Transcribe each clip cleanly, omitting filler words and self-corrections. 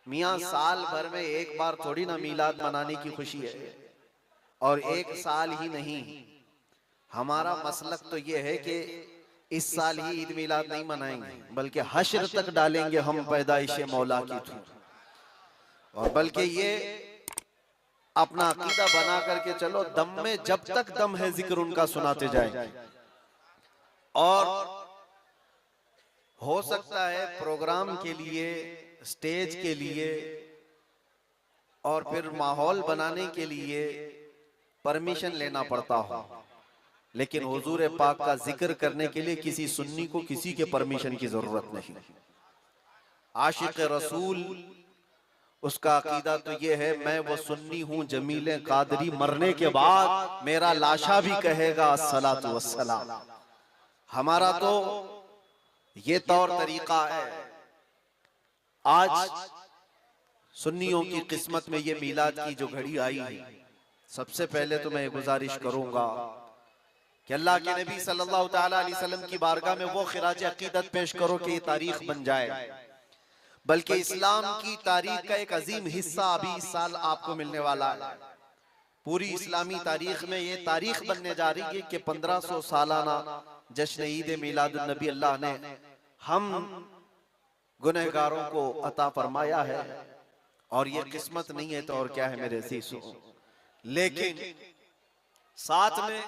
मियाँ साल भर में एक बार थोड़ी ना मीलाद मनाने की खुशी है, और एक साल ही नहीं। हमारा मसलक तो ये है कि इस साल ही ईद मिलाद नहीं मनाएंगे, बल्कि हश्र तक डालेंगे हम पैदाइश मौला की थू, और बल्कि ये अपना अकीदा बना करके चलो, दम में जब तक दम है जिक्र उनका सुनाते जाएंगे। और हो सकता है प्रोग्राम के लिए, स्टेज के लिए और फिर माहौल बनाने के लिए परमिशन लेना पड़ता हो, लेकिन हुजूर पाक का जिक्र करने के लिए किसी सुन्नी को किसी के परमिशन की जरूरत नहीं। आशिक रसूल, उसका अकीदा तो ये है, मैं वो सुन्नी हूं जमीले कादरी, मरने के बाद मेरा लाशा भी कहेगा अस्सलातु वस्सलाम। हमारा तो ये तौर तरीका है। आज सुन्नियों की किस्मत में ये मीलाद की जो घड़ी आई है, सबसे पहले तो मैं गुजारिश करूंगा कि अल्लाह के नबी सल्लल्लाहु तआला अलैहि वसल्लम की बारगाह में वो खिराज अकीदत पेश करो कि ये तारीख बन जाए, बल्कि इस्लाम की तारीख का एक अजीम हिस्सा अभी इस साल आपको मिलने वाला है। पूरी इस्लामी तारीख में ये तारीख बनने जा रही है कि 1500 सालाना जश्न ईद मिलादुन नबी अल्लाह ने हम गुनहगारों को अता फरमाया है। और ये किस्मत नहीं है तो और क्या है मेरे अज़ीज़ों। लेकिन साथ में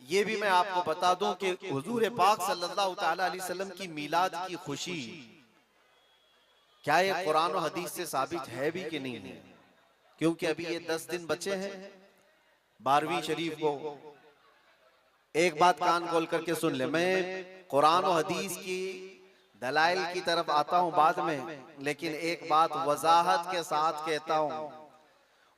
ये भी मैं आपको बता दूं कि हुजूर पाक सल्लल्लाहु तआला अलैहि वसल्लम की मीलाद की खुशी क्या ये कुरान और हदीस से साबित है भी कि नहीं है, क्योंकि अभी ये 10 दिन बचे हैं 12वीं शरीफ को। एक बात कान खोल करके सुन ले, मैं कुरान और हदीस की दलाइल की तरफ आता हूं बाद में, लेकिन एक बात वजाहत के साथ कहता हूं।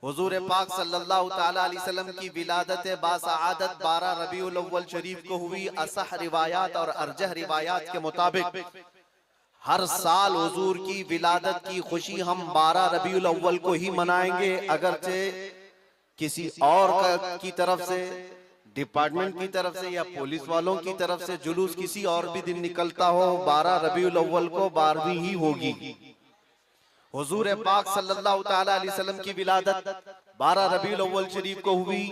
हुजूर पाक सल्लल्लाहु तआला अलैहि वसल्लम की विलादत बासआदत 12 रबीउल अव्वल शरीफ को हुई। असह रिवायात और अरजह रिवायात के मुताबिक हर साल हुजूर की विलादत की खुशी हम 12 रबीउल अव्वल को ही मनाएंगे, अगरचे किसी और की तरफ से, डिपार्टमेंट की तरफ से या पुलिस वालों की तरफ से जुलूस किसी और भी दिन निकलता हो, 12 रबीउल अव्वल को 12वीं ही होगी। हुजूर पाक सल्लल्लाहु तआला अलैहि वसल्लम की विलादत 12 रबीउल अव्वल शरीफ को हुई,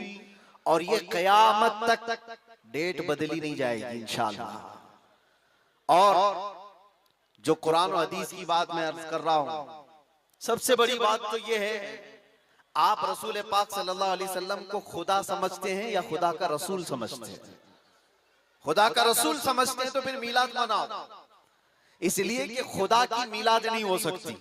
और ये कयामत तक डेट बदली नहीं जाएगी इंशाअल्लाह। और जो कुरान और हदीस की बात मैं अर्ज कर रहा हूं, सबसे बड़ी बात तो ये है, आप रसूल पाक सल्लल्लाहु अलैहि वसल्लम को खुदा समझते हैं या खुदा का रसूल समझते हैं? खुदा का रसूल समझते हैं तो फिर मीलाद मनाओ, इसलिए कि खुदा की मीलाद नहीं हो सकती।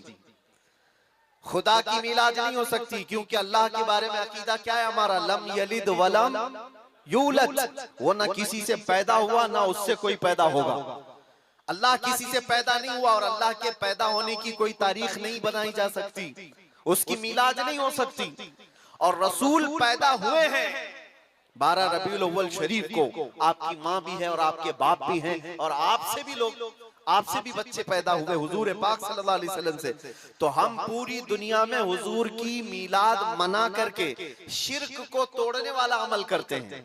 खुदा की मीलाद नहीं हो सकती क्योंकि अल्लाह के बारे में अकीदा क्या है हमारा, लम यलिद वलम यूलद, वो ना किसी से पैदा हुआ ना उससे कोई पैदा होगा। अल्लाह किसी से पैदा नहीं हुआ और अल्लाह के पैदा होने की कोई तारीख नहीं बनाई जा सकती, उसकी मीलाद नहीं हो सकती। और रसूल पैदा हुए हैं 12 रबीउल अव्वल शरीफ को। आपकी माँ भी है और आपके बाप भी हैं, और आपसे भी लोग, आपसे भी बच्चे पैदा हुए हुजूर पाक सल्लल्लाहु अलैहि वसल्लम से। तो हम पूरी दुनिया में हुजूर की मीलाद मना करके शिर्क को तोड़ने वाला अमल करते हैं,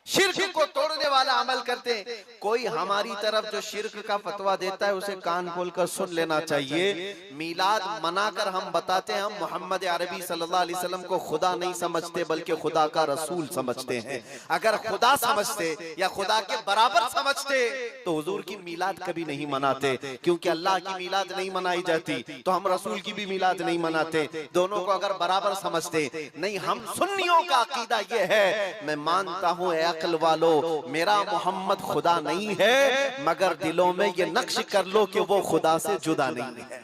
शिर्क को तोड़ने वाला अमल करते हैं। कोई हमारी तरफ जो शिर्क का फतवा देता है उसे कान खोलकर सुन लेना चाहिए। मीलाद मनाकर हम बताते हैं हम मोहम्मद अरबी सल्लल्लाहु अलैहि वसल्लम को खुदा नहीं समझते बल्कि खुदा का रसूल समझते हैं। अगर खुदा समझते या खुदा के बराबर समझते तो हुजूर की मीलाद कभी नहीं मनाते, क्योंकि अल्लाह की मीलाद नहीं मनाई जाती तो हम रसूल की भी मीलाद नहीं मनाते। दोनों को अगर बराबर समझते नहीं, हम सुन्नियों का अकीदा ये है, मैं मानता हूँ अक्ल वालो मेरा मोहम्मद खुदा नहीं है, मगर दिलों में ये नक्श कर लो कि वो खुदा से जुदा नहीं है।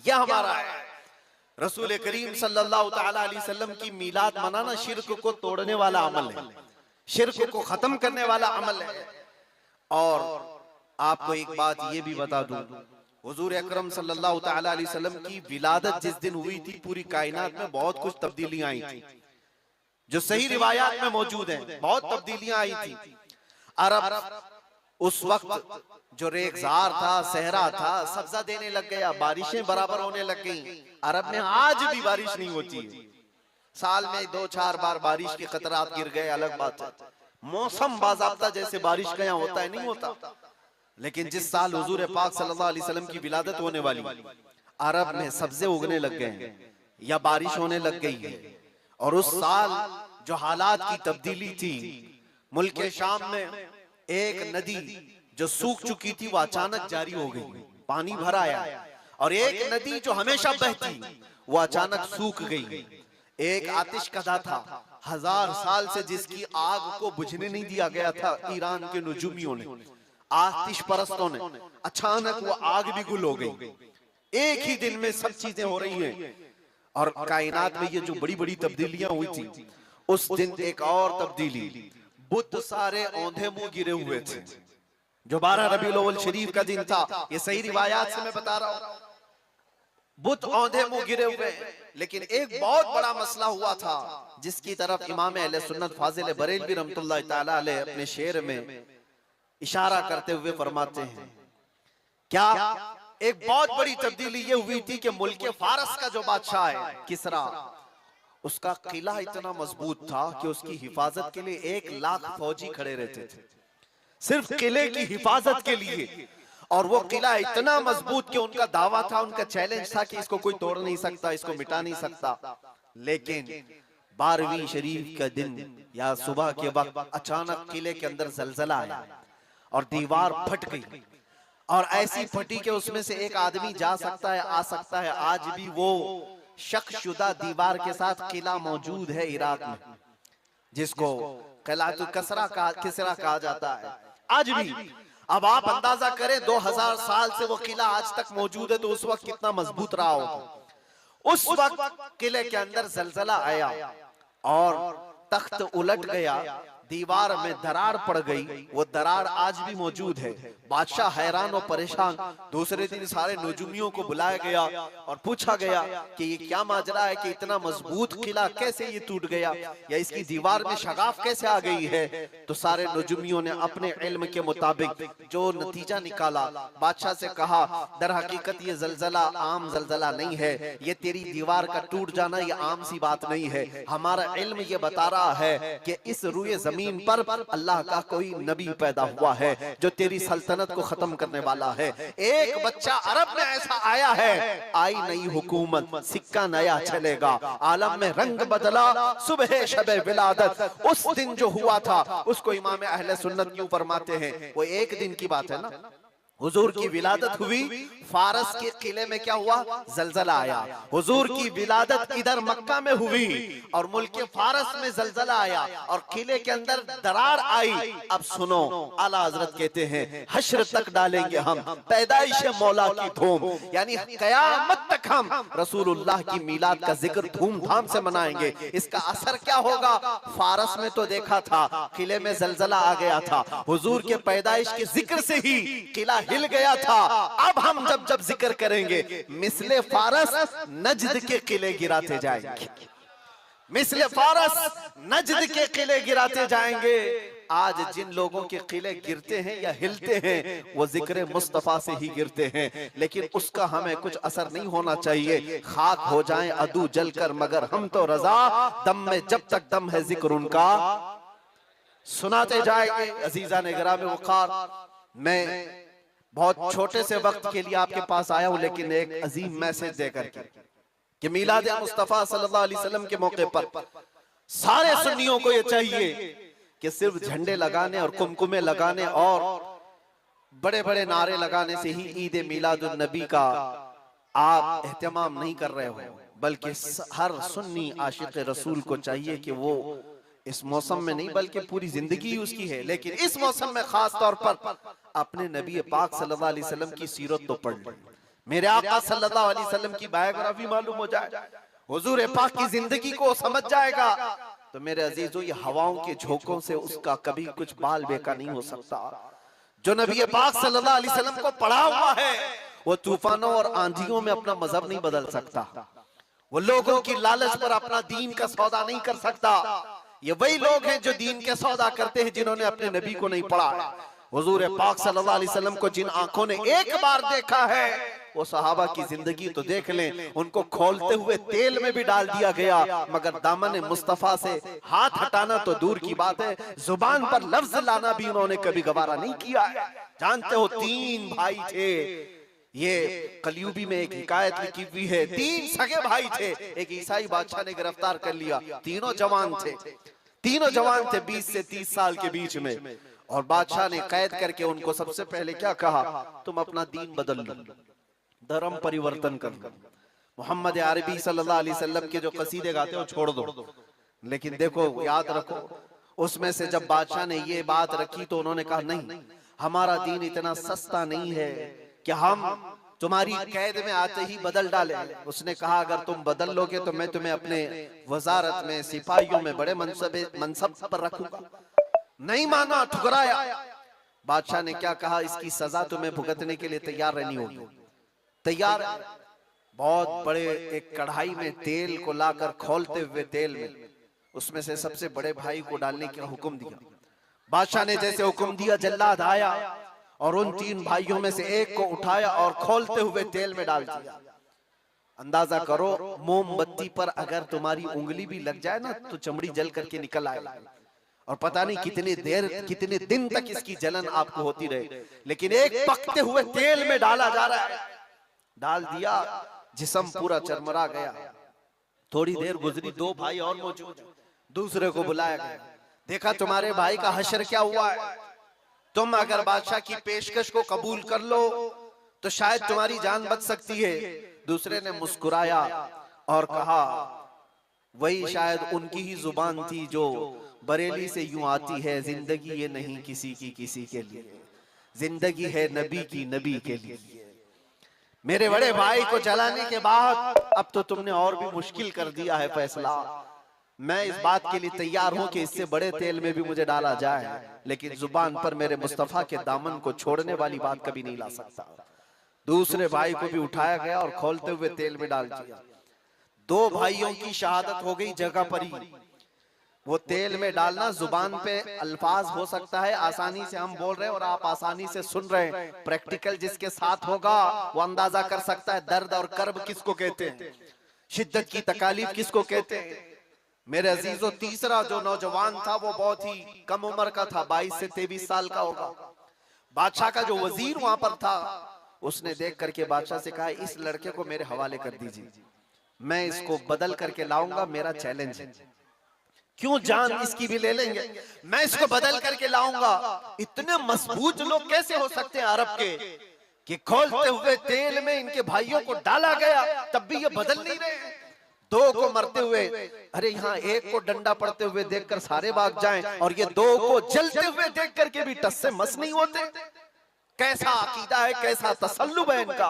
यह हमारा है। रसूल करीम सल्लल्लाहु तआला अलैहि वसल्लम की मीलाद मनाना शिर्क को तोड़ने वाला अमल है, शिर्क को खत्म करने वाला अमल है। और आपको एक बात ये भी बता दूं, हुजूर अकरम सल्लल्लाहु तआला अलैहि वसल्लम की विलादत जिस दिन हुई थी पूरी कायनात में बहुत कुछ तब्दीलियां आई थी, जो सही रिवायात में मौजूद हैं। बहुत तब्दीलियां आई थी। अरब उस वक्त जो रेगजार था, सहरा था, सब्जा देने लग गया, बारिशें बराबर होने लग गई। अरब में आज भी बारिश नहीं होती है, साल में 2-4 बार बारिश के खतरात गिर गए, अलग बात है। मौसम बाज़ाब्ता जैसे बारिश का यहाँ होता है नहीं होता। लेकिन जिस साल हुजूर पाक सल्लल्लाहु अलैहि वसल्लम की विलादत होने वाली, अरब में सब्जे उगने लग गए हैं या बारिश होने लग गई है। और उस साल जो हालात की तब्दीली थी, मुल्क शाम में एक नदी जो सूख चुकी थी वो अचानक जारी हो गई, पानी भर आया। और एक नदी जो हमेशा बहती वो अचानक सूख गई। एक आतिश कदा था 1000 साल से जिसकी आग को बुझने नहीं दिया गया था ईरान के नुजूमियों ने, आतिश परस्तों ने, अचानक वो आग भी गुल हो गई। एक ही दिन में सब चीजें हो रही हैं। और कायनात में ये जो बड़ी बड़ी तब्दीलियां हुई थी, उस दिन एक और तब्दीली, बुत सारे औंधे मुंह गिरे हुए थे। जो 12 रबीउल अव्वल शरीफ का दिन था, ये सही रिवायात से मैं बता रहा हूं, बुत औंधे मुंह गिरे हुए। लेकिन एक बहुत बड़ा मसला हुआ था जिसकी तरफ इमाम अहले सुन्नत फाजिल बरेलवी रहमतुल्लाह ताला अलैह अपने शेर में इशारा करते हुए फरमाते हैं, क्या एक बहुत बड़ी तब्दीली ये हुई थी कि मुल्क फारस का जो बादशाह है किसरा, उसका किला इतना मजबूत था कि उसकी हिफाजत के लिए 1 लाख फौजी खड़े रहते थे, सिर्फ किले की हिफाजत के लिए। और वो किला इतना मजबूत कि उनका दावा था, उनका चैलेंज था कि इसको कोई तोड़ नहीं सकता, इसको मिटा नहीं सकता। लेकिन 12वीं शरीफ का दिन या सुबह के वक्त अचानक किले के अंदर जलजला आया और दीवार फट गई। और ऐसी फटी कि उसमें से एक आदमी जा सकता है, आ सकता है। आज भी वो शक्शुदा दीवार के साथ किला मौजूद है इराक में, जिसको किलातुल किसरा कहा जाता है आज भी। अब आप अंदाजा करें 2000 साल से वो किला आज तक मौजूद है, तो उस वक्त कितना मजबूत रहा होगा। उस वक्त किले के अंदर जलजला आया और तख्त उलट गया, दीवार में दरार पड़ गई। वो दरार आज भी मौजूद है। बादशाह हैरान और परेशान। दूसरे दिन सारे नजूमियों को बुलाया गया और पूछा गया कि ये क्या माजरा है कि इतना मजबूत किला कैसे ये टूट गया, या इसकी दीवार में शगाफ कैसे आ गई है। तो सारे नजूमियों ने अपने इल्म के मुताबिक जो नतीजा निकाला, बादशाह से कहा, दर हकीकत ये जलजला आम जलजला नहीं है, ये तेरी दीवार का टूट जाना ये आम सी बात नहीं है। हमारा इल्म ये बता रहा है कि इस रुए जमीन पर अल्लाह का कोई नबी पैदा हुआ है जो तेरी सल्तनत को खत्म करने वाला है। एक बच्चा अरब में ऐसा आया है, आई नई हुकूमत, सिक्का नया चलेगा, आलम में रंग बदला, सुबह शबे विलादत। उस दिन जो हुआ था उसको इमाम अहले सुन्नत क्यों फरमाते हैं, वो एक दिन की बात है ना। हुजूर की विलादत हुई, फारस के किले में क्या हुआ, जलजला आया। हुजूर की विलादत इधर मक्का में हुई और मुल्क फारस में जलजला आया और किले के अंदर दरार आई। अब सुनो, आला हजरत कहते हैं, हश्र तक डालेंगे हम पैदाइश मौला की धूम, यानी कयामत तक हम रसूलुल्लाह की मिलाद का जिक्र धूमधाम से मनाएंगे। इसका असर क्या होगा, फारस में तो देखा था किले में जलजला आ गया था, हुजूर के पैदाइश के जिक्र से ही किला हिल गया था। अब हम जब जब जिक्र करेंगे, मिसले फारस नजद के किले गिराते जाएंगे, मिसले फारस नजद के किले गिराते जाएंगे। आज जिन लोगों के किले गिरते हैं या हिलते हैं वो जिक्र मुस्तफा से ही गिरते हैं, लेकिन उसका हमें कुछ असर नहीं होना चाहिए। खाक हो जाएं अदू जलकर मगर हम तो रजा, दम में जब तक दम है जिक्र उनका सुनाते जाएंगे। अजीजा ने गिरामे वक़ार, मैं बहुत छोटे से वक्त के लिए आपके पास आया हूं, लेकिन एक अजीम मैसेज देकर के कि मिलाद मुस्तफा सल्लल्लाहु अलैहि वसल्लम के मौके पर सारे सुन्नियों को ये चाहिए कि सिर्फ झंडे लगाने और कुमकुमे लगाने और बड़े बड़े नारे लगाने से ही ईद मिलादुन नबी का आप एहतमाम नहीं कर रहे हो, बल्कि हर सुन्नी आशिक रसूल को चाहिए कि वो इस मौसम में नहीं बल्कि पूरी जिंदगी उसकी है, लेकिन इस मौसम में खास तौर पर अपने नबी पाक सल्लल्लाहु अलैहि वसल्लम की सीरत तो पढ़ ले, मेरे आका सल्लल्लाहु अलैहि वसल्लम की बायोग्राफी मालूम हो जाए, हुजूर पाक की जिंदगी को समझ जाएगा। तो मेरे अजीजों, ये हवाओं के झोंकों से उसका कभी कुछ बाल बेका नहीं हो सकता। जो नबी पाक सल्लल्लाहु अलैहि वसल्लम को पढ़ा हुआ है वो तूफानों और आंधियों में अपना मजहब नहीं बदल सकता, वो लोगों की लालच पर अपना दीन का सौदा नहीं कर सकता। ये वही लोग हैं जो दीन के सौदा करते हैं जिन्होंने अपने नबी को नहीं पढ़ा। हुजूर पाक सल्लल्लाहु अलैहि वसल्लम को जिन आंखों ने एक बार देखा है वो सहाबा की जिंदगी तो देख लें, उनको खोलते हुए तेल में भी डाल दिया गया, मगर दामन मुस्तफा से हाथ हटाना तो दूर की बात है, जुबान पर लफ्ज लाना भी उन्होंने कभी गवारा नहीं किया। जानते हो 3 भाई थे, ये कलयुगी में एक हिकायत लिखी हुई है, 3 सगे भाई थे, एक ईसाई बादशाह ने गिरफ्तार कर लिया। तीनों जवान थे, 20 से 30 साल के बीच में। और बादशाह ने कैद करके उनको सबसे पहले क्या कहा, तुम अपना दीन बदल लो, धर्म परिवर्तन कर लो, मोहम्मद अरबी सल्लल्लाहु अलैहि वसल्लम के जो कसीदे गाते हो छोड़ दो। लेकिन देखो, याद रखो, उसमें से जब बादशाह ने ये बात रखी तो उन्होंने कहा नहीं, हमारा दीन इतना सस्ता नहीं है कि हम तुम्हारी कैद में आते ही बदल डाले। उसने कहा अगर तुम बदल लोगे तो मैं तुम्हें अपने वजारत में, सिपाहियों में बड़े मनसब पर रखूंगा। नहीं माना, ठुकराया। बादशाह ने क्या कहा, इसकी सजा तुम्हें भुगतने के लिए तैयार रहनी होगी। तैयार। बहुत बड़े एक कढ़ाई में तेल को लाकर खोलते हुए तेल में उसमें से सबसे बड़े भाई को डालने का हुक्म दिया। बादशाह ने जैसे हुक्म दिया, जल्लाद आया और उन 3 भाइयों में से एक को उठाया और खोलते हुए तेल में डाल दिया। अंदाजा करो, मोमबत्ती पर अगर तुम्हारी उंगली भी लग जाए ना तो चमड़ी जल करके निकल आए। और पता नहीं कितने दिन तक इसकी जलन आपको होती रहे, लेकिन एक पकते हुए तेल में डाला जा रहा है। डाल दिया, जिस्म पूरा चरमरा गया। थोड़ी देर गुजरी, 2 भाई और मौजूद, दूसरे को बुलाया गया। देखा तुम्हारे भाई का हश्र क्या हुआ है, तुम अगर बादशाह की पेशकश को कबूल कर लो तो शायद तुम्हारी जान बच सकती है। दूसरे ने मुस्कुराया और कहा, वही शायद उनकी ही जुबान थी जो बरेली से यूं आती है, जिंदगी ये नहीं किसी की किसी के लिए, जिंदगी है नबी की नबी के लिए। मेरे बड़े भाई को जलाने के बाद अब तो तुमने और भी मुश्किल कर दिया है फैसला। मैं इस बात के लिए तैयार हूं कि इससे बड़े तेल में भी मुझे डाला जाए, लेकिन जुबान पर मेरे मुस्तफा के दामन को छोड़ने वाली बात कभी नहीं ला सकता। दूसरे भाई को भी उठाया गया और खोलते हुए तेल में डाल दिया। 2 भाइयों की शहादत हो गई जगह पर ही। वो तेल में डालना, जुबान पे अल्फाज हो सकता है, आसानी से हम बोल रहे हैं और आप आसानी से सुन रहे हैं। प्रैक्टिकल जिसके साथ होगा वो अंदाजा कर सकता है दर्द और कर्ब किसको कहते हैं, शिद्दत की तकालीफ किसको कहते हैं। मेरे अजीजों, तीसरा जो नौजवान था वो बहुत ही कम उम्र का था, 22 से 23 साल का होगा। बादशाह का जो वजीर वहां पर था उसने देख करके बादशाह से कहा, इस लड़के को मेरे हवाले कर दीजिए, मैं इसको बदल करके लाऊंगा, मेरा चैलेंज है। क्यों, जान इसकी भी ले लेंगे, मैं इसको बदल करके लाऊंगा। इतने मजबूत लोग कैसे हो सकते हैं अरब के कि खोलते हुए तेल में इनके भाइयों को डाला गया तब भी ये बदल नहीं रहे। 2 को मरते हुए, अरे यहाँ एक को डंडा पड़ते हुए देखकर सारे भाग जाएं और ये 2 को जलते हुए देख करके भी टस से मस नहीं होते। कैसा अकीदा है, कैसा तसल्लुब है इनका।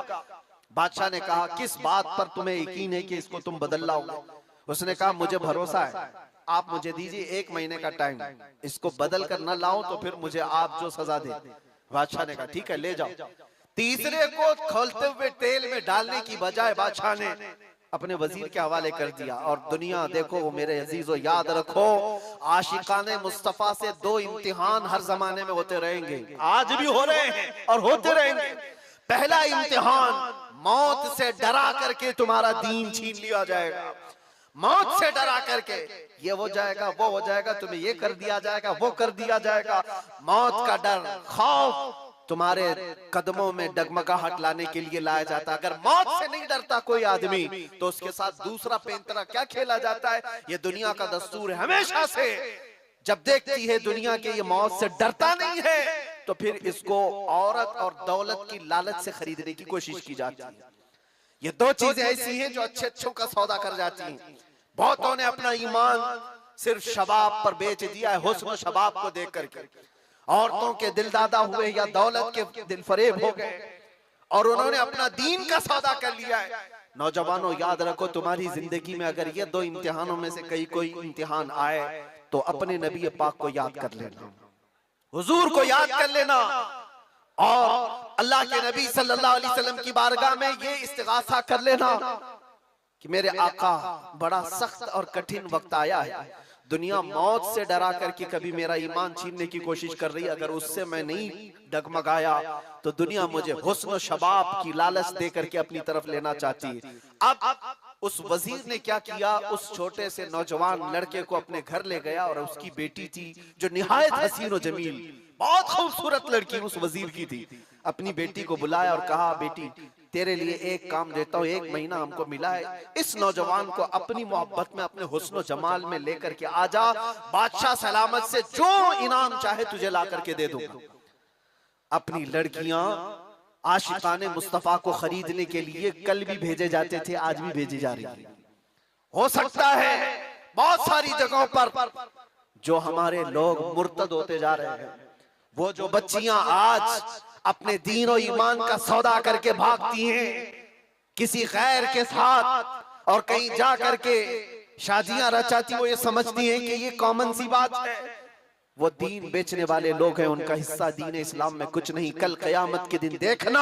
बादशाह ने कहा, किस बात पर तुम्हें यकीन है कि इसको तुम बदल लाओगे। उसने कहा, मुझे भरोसा है, आप मुझे दीजिए 1 महीने का टाइम, इसको बदल कर न लाओ तो फिर मुझे आप जो सजा दे। बादशाह ने कहा, ठीक है, ले जाओ। तीसरे को खोलते हुए तेल में डालने की बजाय बादशाह ने अपने वजीर के हवाले कर दिया। और दुनिया देखो, वो मेरे अजीजों याद रखो, आशिकाने मुस्तफा से 2 इम्तिहान हर जमाने में होते रहेंगे, आज भी हो रहे हैं और होते रहेंगे। पहला इम्तिहान, मौत से डरा करके तुम्हारा दीन छीन लिया जाएगा। मौत से डरा करके ये हो जाएगा, वो हो जाएगा, तुम्हें ये कर दिया जाएगा, वो कर दिया जाएगा। मौत का डर, खौफ तुम्हारे कदमों में डगमगाहट लाने के लिए लाया जाता है। अगर मौत से नहीं डरता कोई आदमी तो उसके साथ दूसरा पेंतरा क्या खेला जाता है। ये दुनिया का दस्तूर है, हमेशा से जब देखती है दुनिया के ये मौत से डरता नहीं है तो फिर इसको औरत और दौलत की लालच से खरीदने की कोशिश की जाती है। ये 2 चीजें ऐसी हैं जो अच्छों का सौदा कर जाती हैं। बहुतों ने अपना ईमान सिर्फ शबाब पर बेच दिया है, हुस्न शबाब को देख करके। औरतों के दिल दादा हुए या दौलत के दिल फरेब हो गए और उन्होंने अपना दीन का सौदा कर लिया है। नौजवानों याद रखो, तुम्हारी जिंदगी में अगर ये 2 इम्तिहानों में से कोई इम्तिहान आए तो अपने नबी पाक को याद कर लेना, हुजूर को याद कर लेना और अल्लाह के नबी सल्लल्लाहु अलैहि वसल्लम की बारगाह में ये इस्तिगासा कर लेना कि मेरे आका, बड़ा सख्त और कठिन वक्त आया है। दुनिया मौत से डरा करके कभी मेरा ईमान छीनने की कोशिश कर रही है, अगर उससे मैं नहीं डगमगाया तो दुनिया मुझे हुस्न शबाब की लालच दे करके अपनी तरफ लेना चाहती है। अब उस वजीर ने क्या किया, उस छोटे से नौजवान लड़के को अपने घर ले गया और उसकी बेटी थी जो निहायत हसीन और जमील, बहुत खूबसूरत लड़की उस वजीर की थी। अपनी बेटी को बुलाया और कहा, बेटी तेरे लिए एक काम देता हूँ, 1 महीना हमको मिला है, इस नौजवान को अपनी मोहब्बत में, अपने हुस्न जमाल में लेकर के आजा, बादशाह सलामत से जो इनाम चाहे तुझे ला करके दे दूंगा। अपनी लड़कियां आशिकाने मुस्तफा को खरीदने के लिए कल भी भेजे जाते थे, आज भी भेजी जा रही है। हो सकता है बहुत सारी जगहों पर जो हमारे लोग मुर्तद होते जा रहे हैं, वो जो बच्चियां आज अपने दीन और ईमान का सौदा करके भागती हैं किसी गैर के साथ और कहीं जा करके शादियां रचाती, वो ये समझती हैं कि ये कॉमन सी बात है। वो दीन बेचने वाले लोग हैं, उनका हिस्सा दीन इस्लाम में कुछ नहीं। कल कयामत के दिन देखना,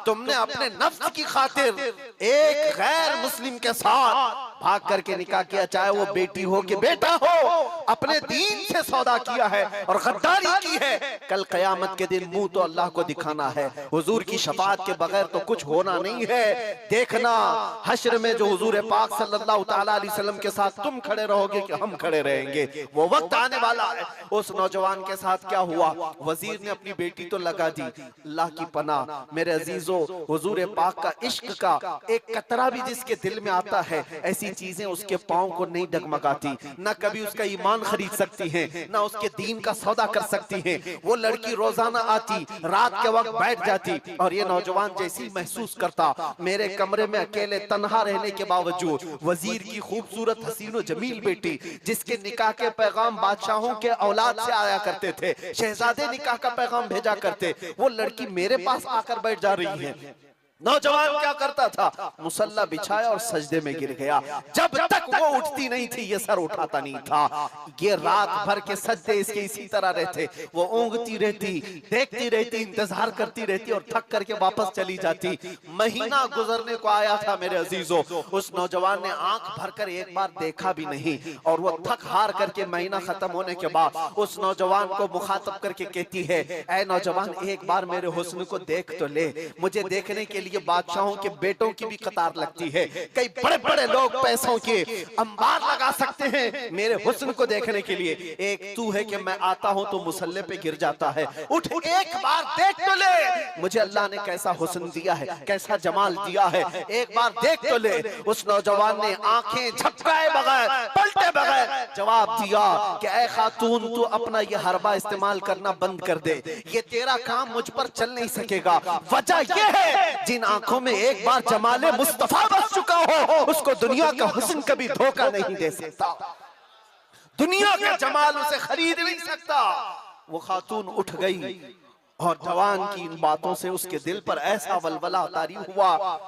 तुमने अपने नफ्स की खातिर एक गैर मुस्लिम के साथ भाग करके निकाह किया, चाहे वो बेटी हो कि बेटा हो, अपने दीन से सौदा किया है और गद्दारी की है। कल कयामत के दिन मुंह तो अल्लाह को दिखाना है, हुजूर की शफाअत के बगैर तो कुछ होना नहीं है। देखना हश्र में जो हुजूर पाक सल्लल्लाहु तआला अलैहि वसल्लम के साथ तुम खड़े रहोगे कि हम खड़े रहेंगे, वो वक्त आने वाला है। उस नौजवान के साथ क्या हुआ, वजीर ने अपनी बेटी तो लगा दी। अल्लाह की पनाह मेरे अजीजों, हुजूर पाक का इश्क का एक कतरा भी जिसके दिल में आता है, ऐसी चीजें उसके पांव को नहीं डगमगाती, न कभी उसका ईमान खरीद सकती हैं, न उसके दीन का सौदा कर सकती हैं। वो लड़की रोजाना आती, रात के वक्त बैठ जाती और ये नौजवान जैसी महसूस करता, मेरे कमरे में अकेले तन्हा रहने के बावजूद वजीर की खूबसूरत हसीन जमील बेटी, जिसके निकाह के पैगाम बादशाहों के औलाद से आया करते थे, शहजादे निकाह का पैगाम भेजा करते, वो लड़की मेरे पास आकर बैठ जा रही है। नौजवान क्या करता था, मुसल्ला बिछाया और सजदे में गिर गया। जब तक वो उठती नहीं थी ये सर उठाता नहीं था। ये रात भर के सजदे इसके इसी तरह रहते, वो ऊँगती रहती, देखती रहती, इंतजार करती रहती और थक करके वापस चली जाती। महीना गुजरने को आया था मेरे अजीजों, उस नौजवान ने आंख भरकर एक बार देखा भी नहीं और वो थक हार करके महीना खत्म होने के बाद उस नौजवान को मुखातब करके कहती है, ऐ नौजवान एक बार मेरे हुस्न को देख तो ले। मुझे देखने के लिए बादशाहों के बेटों की भी कतार लगती है, कई बड़े बड़े लोग पैसों के अंबार लगा सकते हैं मेरे हुस्न को देखने के लिए, एक तू है कि मैं आता हूं तो मुसल्ले पे गिर जाता है। उठ एक बार देख तो ले, मुझे अल्लाह ने कैसा हुस्न दिया है, कैसा जमाल दिया है, एक बार देख तो ले। उस नौजवान ने आंखें झपकाए बगैर, पलटे बगैर जवाब दिया कि ऐ खातून तू अपना ये हरबा इस्तेमाल करना बंद कर दे, ये तेरा काम मुझ पर चल नहीं सकेगा। वजह यह है जिन आंखों में एक बार जमाले मुस्तफा बस चुका हो, उसको दुनिया का हुस्न कभी धोखा नहीं दे सकता, दुनिया का जमाल उसे खरीद नहीं सकता। वो खातून उठ गई और जवान की इन बातों से उसके दिल पर ऐसा वलवला तारी हुआ।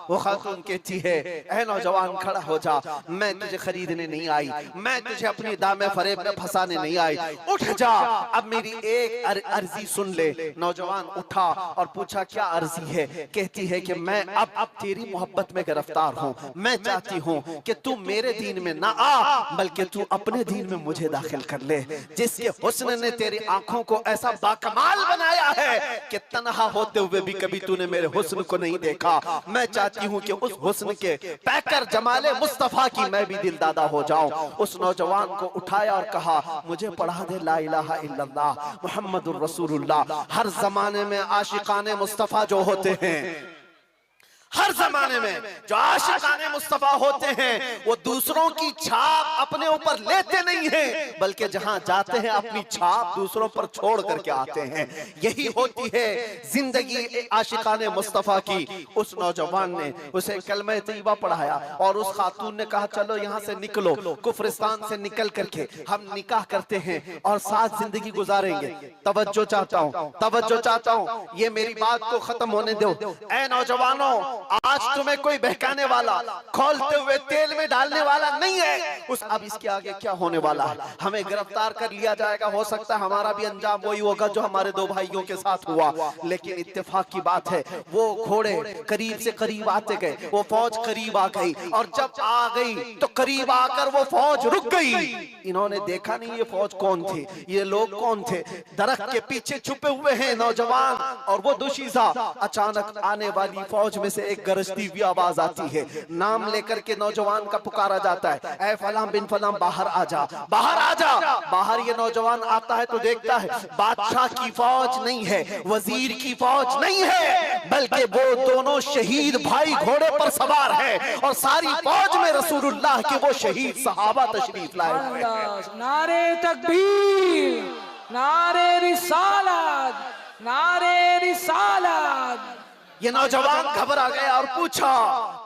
वो खातून कहती है, ऐ नौजवान खड़ा हो जा, मैं तुझे खरीदने नहीं आई, मैं तुझे अपनी दामे फरेब में फंसाने नहीं आई, उठ जा, अब मेरी एक अर्जी सुन ले। नौजवान उठा और पूछा क्या अर्जी है। कहती है कि मैं अब तेरी मोहब्बत में गिरफ्तार हूँ, मैं चाहती हूँ कि तू मेरे दीन में ना आ बल्कि तू अपने दीन में मुझे दाखिल कर ले। जिसके हुस्न ने तेरी आंखों को ऐसा बाकमाल बनाया है कि तन्हा होते हुए भी कभी तूने मेरे हुस्न को नहीं देखा, मैं चाहती हूँ कि उस हुस्न के पैकर जमाले मुस्तफा की मैं भी दिलदादा हो जाऊं। उस नौजवान को उठाया और कहा, मुझे पढ़ा दे ला इलाहा इल्लल्लाह मुहम्मदुर रसूलुल्लाह। हर जमाने में आशिकाने मुस्तफा जो होते हैं, हर जमाने में जो आशिकाने मुस्तफा होते हैं, वो दूसरों की छाप अपने ऊपर लेते नहीं हैं, बल्कि जहां जाते हैं अपनी छाप दूसरों पर छोड़ करके आते हैं। यही होती है जिंदगी आशिकाने मुस्तफा की। उस नौजवान ने उसे कलमे तैयबा पढ़ाया और उस खातून ने कहा, चलो यहाँ से निकलो, कुफरिस्तान से निकल करके हम निकाह करते हैं और साथ जिंदगी गुजारेंगे। तवज्जो चाहता हूँ, तवज्जो चाहता हूँ, ये मेरी बात को खत्म होने दो। ऐ नौजवानों, आज तुम्हें कोई बहकाने वाला, खोलते हुए तेल में डालने वाला नहीं है। उस अब इसके आगे क्या होने वाला है, हमें गिरफ्तार कर लिया जाएगा, हो सकता है हमारा भी अंजाम वही होगा जो हमारे दो भाइयों के साथ हुआ। लेकिन इत्तेफाक की बात है, वो घोड़े करीब से करीब आते गए, वो फौज करीब आ गई और जब आ गई तो करीब आकर वो फौज रुक गई। इन्होंने देखा नहीं ये फौज कौन थी, ये लोग कौन थे। दरख्त के पीछे छुपे हुए हैं नौजवान और वो दुशीजा। अचानक आने वाली फौज में से एक गरजती हुई आवाज आती है, नाम लेकर के नौजवान का पुकारा जाता है, ऐ फलां बिन फलां बाहर आ जा, बाहर आ जा। बाहर ये नौजवान आता है तो देखता है बादशाह की फौज नहीं है, वजीर की फौज नहीं है, बल्कि वो दोनों शहीद भाई घोड़े पर सवार है और सारी फौज में रसूलुल्लाह के वो शहीद सहाबा तशरीफ लाए हुए हैं। नारे तकबीर, नारे रिसालत, नारे रिसालत। ये नौजवान घबरा गया और पूछा,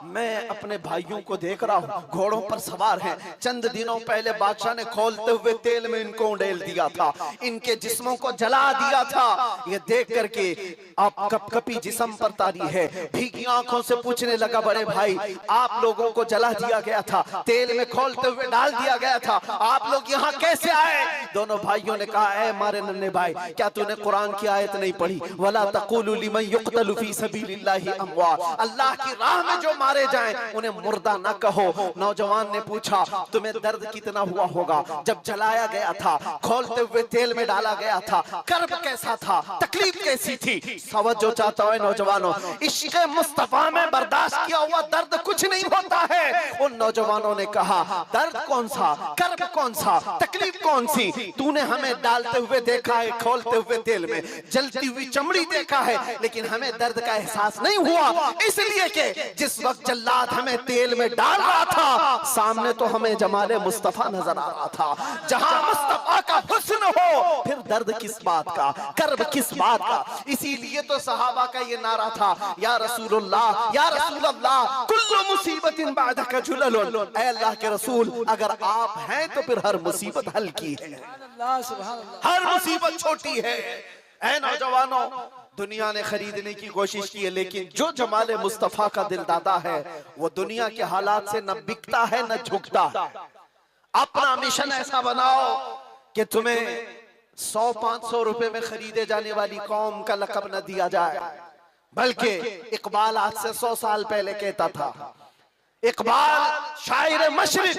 मैं अपने भाइयों को देख रहा हूँ घोड़ों पर सवार हैं, चंद दिनों पहले बादशाह ने खोलते हुए तेल में इनको उड़ेल दिया था, इनके जिस्मों को जला दिया था। ये देख करके आप कपकपी जिस्म पर तारी है, भीगी आंखों से पूछने लगा, बड़े भाई आप लोगों को जला दिया गया था, तेल में खोलते हुए डाल दिया गया था, आप लोग यहाँ कैसे आए? दोनों भाइयों ने कहा, ऐ मारे नन्हे भाई, क्या तूने कुरान की आयत नहीं पढ़ी, वला तक़ूलू लिमन युक़तलु फ़ी सबीलिल्लाहि अमवात, अल्लाह की राह में जो मारे जाएं उन्हें मुर्दा न कहो। नौजवान ने पूछा, तुम्हें दर्द कितना हुआ होगा जब जलाया गया था, खोलते हुए तेल में डाला गया था, कर्ब कैसा था, तकलीफ कैसी थी? सवज्जो चाहता है नौजवानों, इश्क़ मुस्तफा में बर्दाश्त किया हुआ दर्द कुछ नहीं होता है। उन नौजवानों ने कहा, दर्द कौन सा, कर्ब कौन सा, तकलीफ कौन सी? तूने हमें डालते हुए देखा है, खोलते हुए तेल में, जलती हुई चमड़ी देखा है, लेकिन हमें दर्द का एहसास नहीं हुआ, इसलिए कि जिस वक्त जल्लाद हमें तेल में डाल रहा था, सामने तो हमें जमाले मुस्तफा नजर आ रहा था। जहां मुस्तफा का हुस्न हो, फिर दर्द किस बात का, कर्ब किस बात का? इसीलिए तो सहाबा का ये नारा था, या रसूलुल्लाह, या रसूलल्लाह, कुल्लु मुसीबतिन बादका जुललुन, ऐ अल्लाह के रसूल अगर आप हैं तो फिर हर मुसीबत हल्की है, हर मुसीबत छोटी है। ऐ नौजवानों, दुनिया ने खरीदने की कोशिश की है, लेकिन जो जमाले मुस्तफा का दिलदादा है वो दुनिया के हालात से न बिकता है न झुकता है। अपना मिशन ऐसा बनाओ कि तुम्हें 100-500 रुपए में खरीदे जाने वाली कौम का लक़ब न दिया जाए, बल्कि इकबाल आज से 100 साल पहले कहता था, इकबाल शायर मशरिक,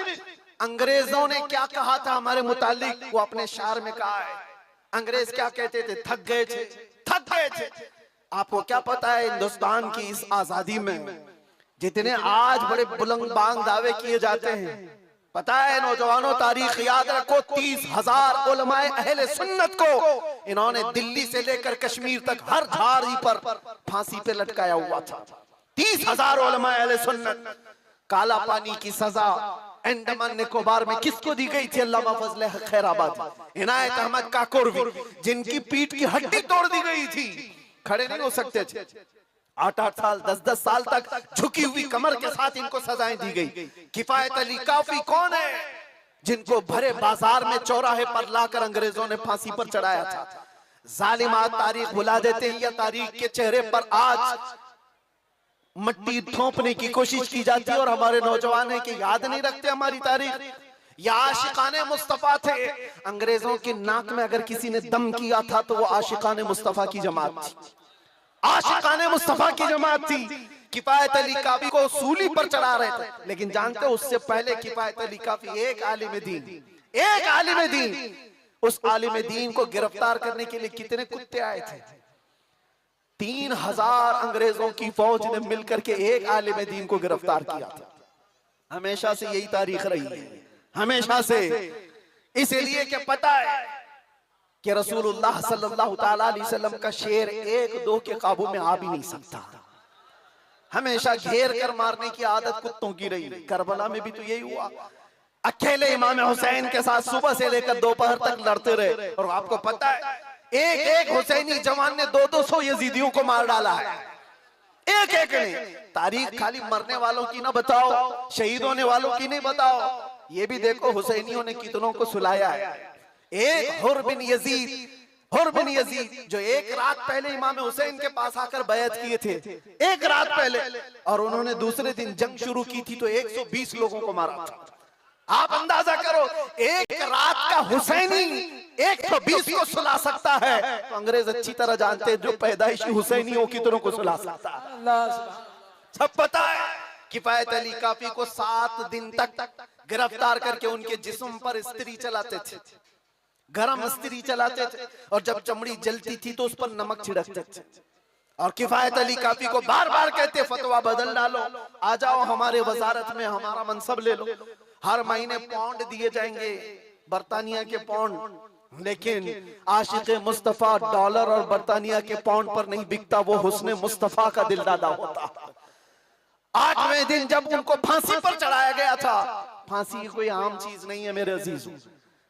अंग्रेजों ने क्या कहा था हमारे मुतालिक, वो अपने शार में कहा है। अंग्रेज क्या कहते थे? थक गए थे, थक गए थे। आपको क्या पता है हिंदुस्तान की इस आजादी में जितने आज बड़े बुलंद बांग दावे किए जाते हैं, पता है नौजवानों, तारीख याद रखो, 30,000 उलमाए अहले सुन्नत को इन्होंने दिल्ली से लेकर कश्मीर तक हर झाड़ी पर फांसी पे लटकाया हुआ था। 30,000 उलमाए अहले सुन्नत। काला पानी की सजा अंडमान निकोबार में किसको दी गई थी? अल्लामा फजले खैराबादी, इनायत अहमद काकोरवी, जिनकी पीठ की हड्डी तोड़ दी गई थी, खड़े नहीं हो सकते थे। 8-8 साल 10-10 साल तक झुकी हुई कमर के साथ इनको सजाएं दी गई। किफायत अली काफी कौन है, जिनको भरे बाजार में चौराहे पर लाकर अंग्रेजों ने फांसी पर चढ़ाया था। जालिमात तारीख भुला देते हैं, या तारीख के चेहरे पर आज मट्टी थोपने की कोशिश की जाती है और हमारे नौजवान है कि याद नहीं रखते हमारी तारीख। या आशिकाने मुस्तफा थे, अंग्रेजों की नाक में अगर किसी ने दम किया था तो वो आशिकाने मुस्तफा की जमात थी, आशिकाने मुस्तफा की जमात थी। किफायत अली काफी को सूली पर चढ़ा रहे थे, लेकिन जानते हो उससे पहले किफायत अली काफी एक आलिम दीन, एक आलिम दीन, उस आलिम दीन को गिरफ्तार करने के लिए कितने कुत्ते आए थे? 3,000 अंग्रेजों की फौज ने मिलकर के एक आलिम दीन को गिरफ्तार किया था। हमेशा से यही तारीख रही है, हमेशा से। इसलिए कि पता है कि रसूलुल्लाह सल्लल्लाहु ताला अलैहि वसल्लम का शेर 1-2 के काबू में आ भी नहीं सकता, हमेशा घेर कर मारने की आदत कुत्तों की रही। करबला में भी तो यही हुआ, अकेले इमाम हुसैन के साथ सुबह से लेकर दोपहर तक लड़ते रहे, और आपको पता है एक हुसैनी जवान ने 200 यजीदियों को मार डाला है, एक ने। तारीख खाली मरने वालों की ना बताओ, शहीद होने वालों की नहीं बताओ, ये भी देखो हुसैनियों ने कितनों को सुलाया है। एक हुर बिन यजीद जो एक रात पहले इमाम हुसैन के पास आकर बैत किए थे, एक रात पहले, और उन्होंने दूसरे दिन जंग शुरू की थी तो 120 लोगों को मारा था। आप अंदाजा करो, एक रात का हुसैनी 120 को सुला सकता है, तो अंग्रेज अच्छी तरह जानते हैं जो पैदाइशी हुसैनियों कितनों को सुला सकता है। सब पता है। किफायत अली काफी को 7 दिन तक गिरफ्तार करके उनके जिस्म पर इस्त्री चलाते थे, गरम इस्त्री चलाते थे, और जब चमड़ी जलती थी तो उस पर नमक छिड़कते थे। और किफायत अली काफी को बार बार कहते फतवा बदल डालो, आ जाओ हमारे वजारत में, हमारा मनसब ले लो, हर महीने पाउंड दिए जाएंगे, बरतानिया के पाउंड। लेकिन आशिक मुस्तफा डॉलर और बरतानिया के पाउंड पर नहीं बिकता, वो हुस्ने मुस्तफा का दिल दादा होता। 8वें दिन जब उनको फांसी पर चढ़ाया गया था, फांसी कोई आम चीज नहीं है मेरे अजीजों,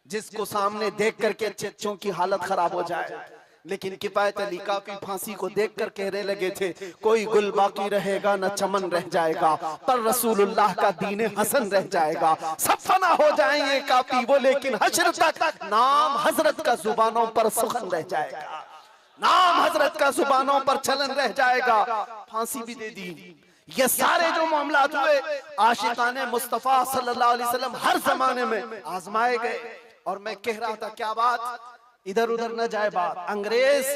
जिसको सामने देख करके चच्चों की हालत खराब हो जाए। लेकिन किफायत अली काफी फांसी को देखकर कहने लगे थे, कोई गुल बाकी रहेगा न चमन रह जाएगा, पर रसूलुल्लाह का दीन हसन रह जाएगा। सब फना हो जाएंगे काफी वो, लेकिन हश्र तक नाम हजरत का जुबानों पर सुखन रह जाएगा, नाम हजरत का जुबानों पर चलन रह जाएगा। फांसी भी दे दी। ये सारे जो मामलात हुए, आशिकाने मुस्तफा सल्लल्लाहु अलैहि वसल्लम हर जमाने में आजमाए गए। और मैं कह रहा था, क्या बात, इधर उधर न जाए बात, अंग्रेज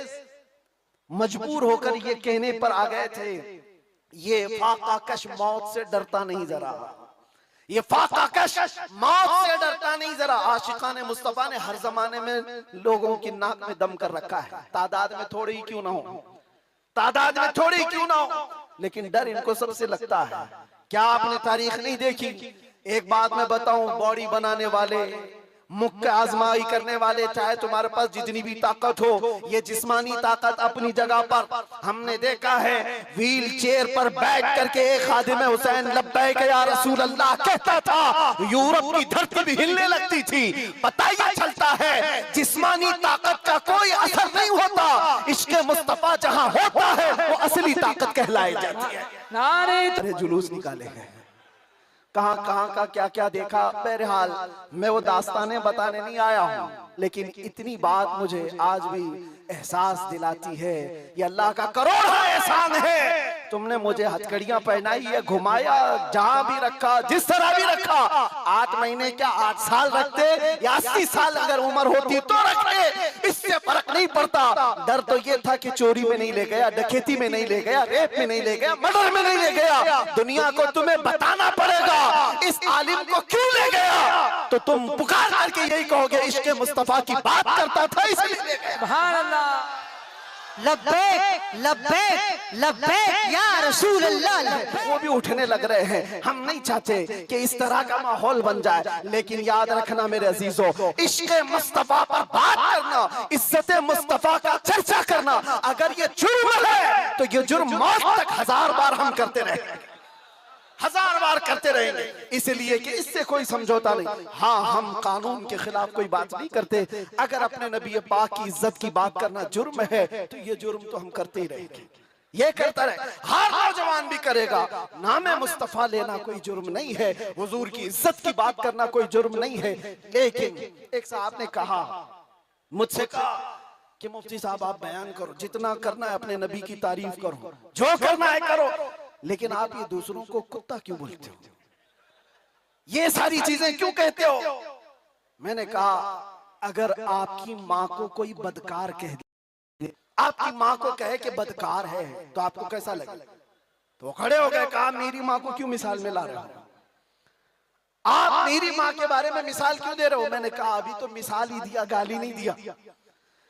मजबूर होकर ये कहने पर आ गए थे, ये फाकाकश मौत से डरता नहीं जरा, ये फाकाकश मौत से डरता नहीं जरा। आशिकाने मुस्तफा ने हर जमाने में लोगों की नाक में दम कर रखा है, तादाद में थोड़ी क्यों ना हो, तादाद में थोड़ी क्यों ना हो, लेकिन डर इनको सबसे लगता है। क्या आपने तारीख नहीं देखी? एक बात मैं बताऊं, बॉडी बनाने वाले, मुख्य आजमाई करने वाले, चाहे तुम्हारे पास जितनी भी ताकत हो, ये जिस्मानी ताकत अपनी जगह पर, हमने देखा है व्हील चेयर पर बैठ करके एक खादिम हुसैन लब्बैक या रसूल अल्लाह कहता था, यूरोप की धरती भी हिलने लगती थी। पता ही चलता है जिस्मानी ताकत का कोई असर नहीं होता, इश्क़ मुस्तफा जहां होता है वो असली ताकत कहलाई जाती है। नारे जुलूस निकाले हैं, कहां कहां का क्या क्या देखा। बहरहाल मैं वो दास्तानें बताने नहीं आया हूं, लेकिन इतनी बात मुझे आज भी एहसास दिलाती है, ये अल्लाह का करोड़ा एहसान है। तुमने मुझे हथकड़ियां पहनाई है, घुमाया, जहां भी रखा, जिस तरह भी रखा। 8 महीने क्या 8 साल रखते या 80 साल अगर उम्र होती तो रखते, इससे फर्क नहीं पड़ता। डर तो ये था कि चोरी में नहीं ले गया, डकैती में नहीं ले गया, रेप में नहीं ले गया, मर्डर में नहीं ले गया। दुनिया को तुम्हें बताना पड़ेगा इस आलिम को क्यों ले गया, तो तुम पुकार करके यही कहोगे इश्क़ मुस्तफा की बात करता था इसलिए ले गया। सुभान अल्लाह, लब्बैक लब्बैक लब्बैक या रसूल अल्लाह। वो भी उठने लग रहे हैं। हम नहीं चाहते कि इस तरह का माहौल बन जाए, लेकिन याद रखना मेरे अजीजों, इश्क़ मुस्तफा पर बात करना, इज्जत मुस्तफा का चर्चा करना, अगर ये जुर्म है तो ये जुर्म मौत तक 1000 बार हम करते रहेंगे, 1000 बार करते रहेंगे, इसलिए कि इससे कोई समझौता नहीं। हाँ, हम कानून के खिलाफ कोई बात नहीं करते। अगर अपने नबी पाक की इज्जत की बात करना जुर्म है तो ये जुर्म तो हम करते ही रहेंगे, ये करता रहे, हर नौजवान भी करेगा। नाम मुस्तफा लेना कोई जुर्म नहीं है, हुजूर की इज्जत की बात करना कोई जुर्म नहीं है। लेकिन एक साहब ने कहा, मुझसे कहा कि मुफ्ती साहब आप बयान करो, जितना करना है अपने नबी की तारीफ करो, जो करना है करो, लेकिन आप ये दूसरों को कुत्ता क्यों बोलते हो, ये सारी चीजें क्यों कहते हो? मैंने कहा, अगर आपकी माँ को कोई बदकार कह दे, आपकी माँ को कहे कि बदकार है, तो आपको कैसा लगे? तो खड़े हो गए, कहा मेरी माँ को क्यों मिसाल में ला रहे हो, आप मेरी माँ के बारे में मिसाल क्यों दे रहे हो? मैंने कहा अभी तो मिसाल ही दिया, गाली नहीं दिया,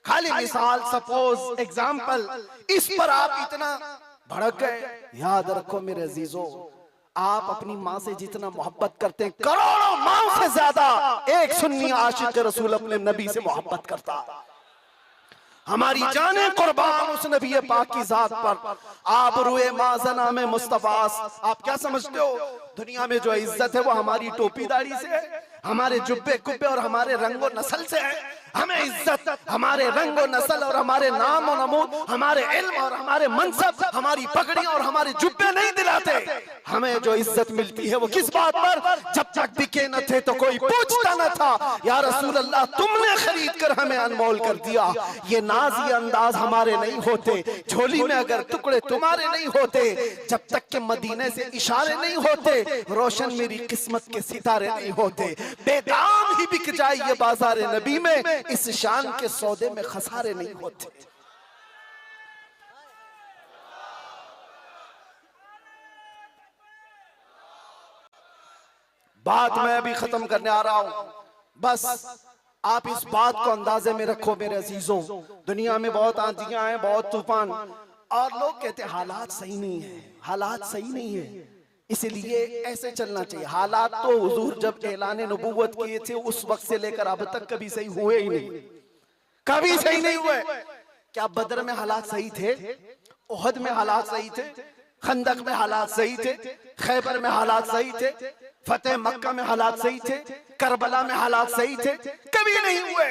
खाली मिसाल, सपोज, एग्जाम्पल, इस पर आप इतना भड़क गए। याद रखो मेरे अजीजों, आप अपनी माँ से जितना मोहब्बत करते हैं, करोड़ों माँ से ज्यादा एक सुन्नी आशिक रसूल अपने नबी से मोहब्बत करता। हमारी जाने कुर्बान उस नबी पाक की जात पर। आप रुए माज़ना में मुस्तफास, आप क्या समझते हो दुनिया में जो इज्जत है वो हमारी टोपी दाढ़ी से है, हमारे जुब्बे कुब्बे और हमारे रंगो नस्ल से है? हमें इज्जत हमारे रंगो नस्ल और हमारे नाम और नमूद, हमारे इल्म और हमारे मनसब, हमारी पगड़ियां और हमारे जुब्बे नहीं दिलाते। हमें जो इज्जत मिलती है वो किस बात पर? जब तक बिके न थे तो कोई पूछता न था, या रसूल अल्लाह तुमने खरीद कर हमें अनमोल कर दिया। ये नाज ये अंदाज हमारे नहीं होते, झोली में अगर टुकड़े तुम्हारे नहीं होते, जब तक के मदीने से इशारे नहीं होते, रोशन मेरी किस्मत के सितारे नहीं होते। बेदाम ही बिक जाए ये बाजार नबी में, इस शान के सौदे में खसारे नहीं होते। बात मैं अभी खत्म करने आ रहा हूं, बस आप इस बात को अंदाजे में रखो मेरे अजीजों, दुनिया में बहुत आंधियां हैं, बहुत तूफान, और लोग कहते हैं हालात सही नहीं है, हालात सही नहीं है, इसलिए ऐसे चलना चाहिए। हालात तो हुजूर जब ऐलान नबूवत किए थे उस वक्त से लेकर अब तक कभी सही हुए ही नहीं, कभी सही नहीं हुए। क्या बदर में हालात सही थे? उहद में हालात सही थे? खंदक में हालात सही थे? खैबर में हालात सही थे? फतेह मक्का में हालात सही थे? करबला में हालात सही थे? कभी नहीं हुए।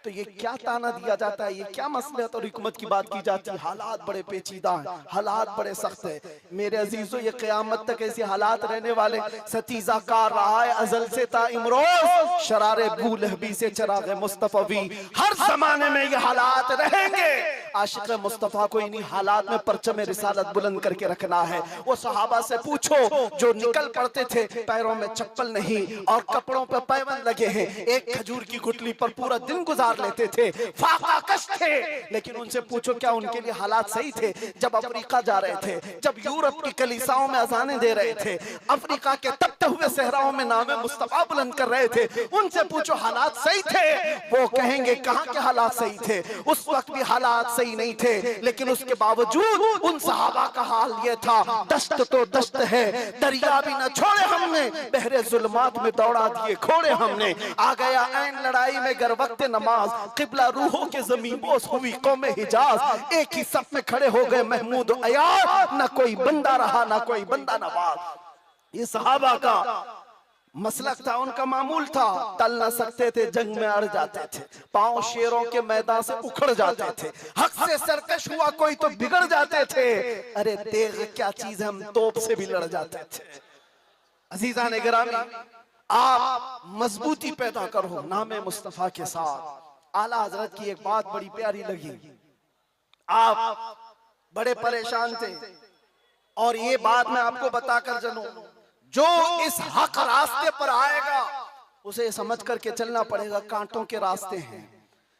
तो ये क्या ताना दिया जाता है, ये क्या मसलहत और हिकमत की बात की जाती है? हालात बड़े पेचीदा हैं, हालात बड़े सख्त है। मेरे अजीजों, ये क़यामत तक ऐसे हालात रहने वाले। सतीजा कार रहा है अजल से ता इमरोज, शरारे बूलहबी से चराग मुस्तफवी, हर जमाने में ये हालात रहेंगे। आशिक मुस्तफा को इन्हीं हालात में परचम रिसालत बुलंद करके रखना है। वो सहाबा से पूछो जो निकल पड़ते थे, पैरों में चप्पल नहीं और कपड़ों पर पैबंद लगे हैं, एक खजूर की गुठली पर पूरा दिन गुजार लेते थे, फाका कश थे, लेकिन उनसे पूछो क्या उनके लिए हालात सही थे? जब अफ्रीका जा रहे थे, जब यूरोप की कलीसाओं में अजानें दे रहे थे, अफ्रीका के तपते हुए सहराओं में नामे मुस्तफा बुलंद कर रहे थे, उनसे पूछो हालात सही थे? वो कहेंगे कहां के हालात सही थे, उस वक्त भी हालात सही नहीं थे। लेकिन उसके बावजूद उन सहाबा का हाल ये था, दस्त तो दस्त है, दरिया भी न छोड़े हमने, बहरे जुल्मात में दौड़ा दिए खोड़े हमने। आ गया ऐन लड़ाई में गर वक्त नमाज, किबला रूहों के ज़मीन बोस हुई कौम हिजाज, एक ही सफ में खड़े हो गए महमूद अयार, न कोई बंदा रहा न कोई बंदा नवाज। ये सहाबा का मसलक था, उनका मामूल था। टल न सकते थे, जंग में अड़ जाते थे, पांव शेरों के मैदान से उखड़ जाते थे, हक से सरकश हुआ कोई तो बिगड़ जाते थे। अरे तेग क्या चीज है, हम तोप से भी लड़ जाते थे। अजीजा ने गिरामी, आप मजबूती पैदा करो नामे मुस्तफा के साथ। आला हजरत की एक बात बड़ी प्यारी लगी, आप बड़े परेशान थे और ये बात मैं आपको बताकर चलूं, जो इस हक रास्ते पर आएगा उसे समझ करके चलना पड़ेगा, कांटों के रास्ते हैं।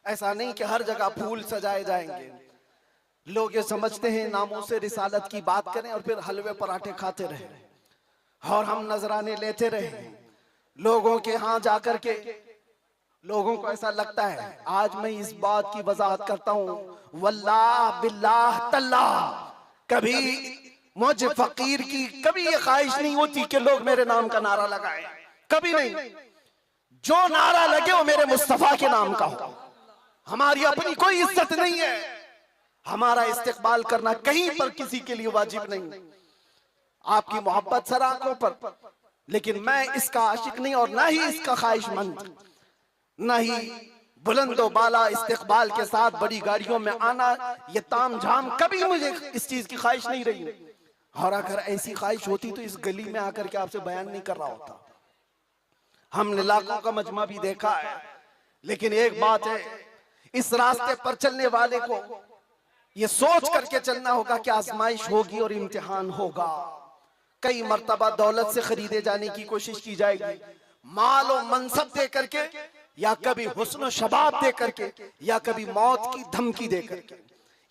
ऐसा नहीं कि हर जगह फूल सजाए जाएंगे। लोग ये समझते हैं नामों से रिसालत की बात करें और फिर हलवे पराठे खाते रहे और हम नजराने लेते रहे लोगों के यहाँ जाकर के। लोगों को ऐसा लगता है, आज मैं इस बात की वजाहत करता हूँ, वल्लाह बिल्लाह तल्लाह, कभी मुझे फकीर की कभी ये ख्वाहिश नहीं होती कि लोग मेरे नाम का नारा लगाएं, कभी नहीं। जो नारा लगे वो मेरे मुस्तफा के नाम का हो। हमारी अपनी कोई इज्जत नहीं है, हमारा इस्तेकबाल करना कहीं पर किसी के लिए वाजिब नहीं। आपकी मोहब्बत सर आंखों पर, लेकिन मैं इसका आशिक नहीं और ना ही इसका ख्वाहिशमंद, ना ही बुलंदो बाला इस्तेकबाल के साथ बड़ी गाड़ियों में आना, ये ताम झाम, कभी मुझे इस चीज की ख्वाहिश नहीं रही। और अगर ऐसी ख्वाहिश होती तो इस गली में आकर के आपसे बयान नहीं कर रहा होता। हमने लाखों का मजमा भी देखा है, लेकिन एक बात है, इस रास्ते पर चलने वाले को ये सोच करके चलना होगा कि आजमाइश होगी और इम्तिहान होगा। कई मर्तबा दौलत से खरीदे जाने की कोशिश की जाएगी, माल और मनसब दे करके, या कभी हुस्न शबाब दे करके, या कभी मौत की धमकी दे करके।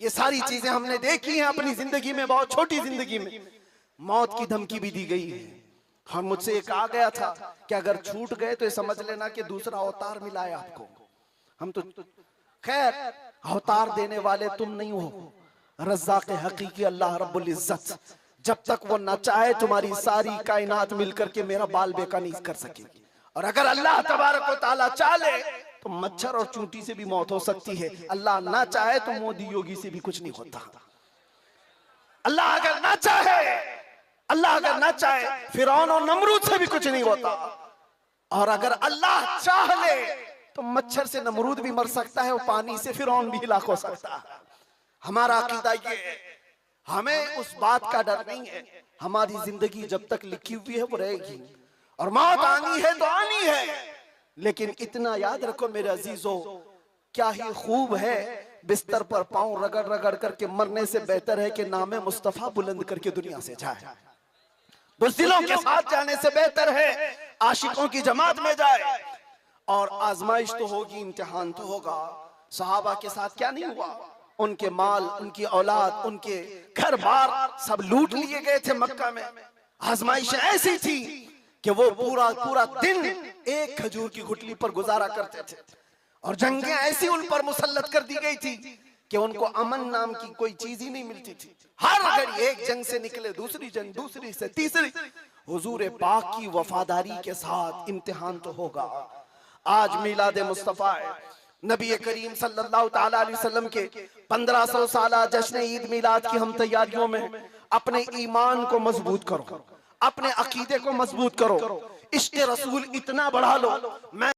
ये सारी चीजें हमने देखी हैं अपनी जिंदगी में, बहुत छोटी जिंदगी में मौत की धमकी भी दी गई है। और मुझसे एक आ गया था कि अगर छूट गए तो ये समझ लेना कि दूसरा अवतार मिला है आपको। हम तो खैर अवतार देने वाले तुम नहीं हो, रज़्ज़ाक़ हकीकी अल्लाह रब्बुल इज्जत, जब तक वो न चाहे तुम्हारी सारी कायनात मिलकर के मेरा बाल बेका नहीं कर सकेगी। और अगर अल्लाह तबारक व तआला चाहे तो मच्छर और चूंटी से भी मौत हो सकती है, अल्लाह ना चाहे तो मोदी योगी से भी कुछ नहीं होता। अल्लाह अगर ना चाहे, अल्लाह अगर ना चाहे फिरौन और नमरूद से भी कुछ नहीं होता। और अगर अल्लाह चाह ले तो मच्छर से नमरूद भी मर सकता है और पानी से फिरौन भी हिलाक हो सकता है। हमारा अकीदा ये है, हमें उस बात का डर नहीं है, हमारी जिंदगी जब तक लिखी हुई है वो रहेगी और मौत आनी है तो आनी है। लेकिन इतना याद रखो मेरे अजीजों, क्या ही खूब है बिस्तर पर पांव रगड़ रगड़ करके मरने से बेहतर है कि नामे मुस्तफा बुलंद करके दुनिया से जाए। बुज़दिलों के साथ जाने से बेहतर है आशिकों की जमात में जाए। और आजमाइश तो होगी, इम्तिहान तो होगा। सहाबा के साथ क्या नहीं हुआ, उनके माल, उनकी औलाद, उनके घर बार सब लूट लिए गए थे मक्का में। आजमाइश ऐसी थी कि वो पूरा पूरा दिन एक खजूर की गुठली पर गुजारा करते थे और जंगें ऐसी उन पर मुसल्लत कर दी गई थी कि उनको अमन नाम की कोई चीज ही नहीं मिलती थी। हर घड़ी एक जंग से निकले दूसरी जंग, दूसरी से तीसरी। हुजूर पाक की वफादारी के साथ इम्तिहान तो होगा। आज मिलाद मुस्तफा है, नबी करीम सल्लल्लाहु ताला अलैहि वसल्लम के 1500 साला जश्न ईद मिलाद की हम तैयारियों में अपने ईमान को मजबूत करो, अपने अकीदे को मजबूत करो, इश्क़ रसूल इतना बढ़ा लो। मैं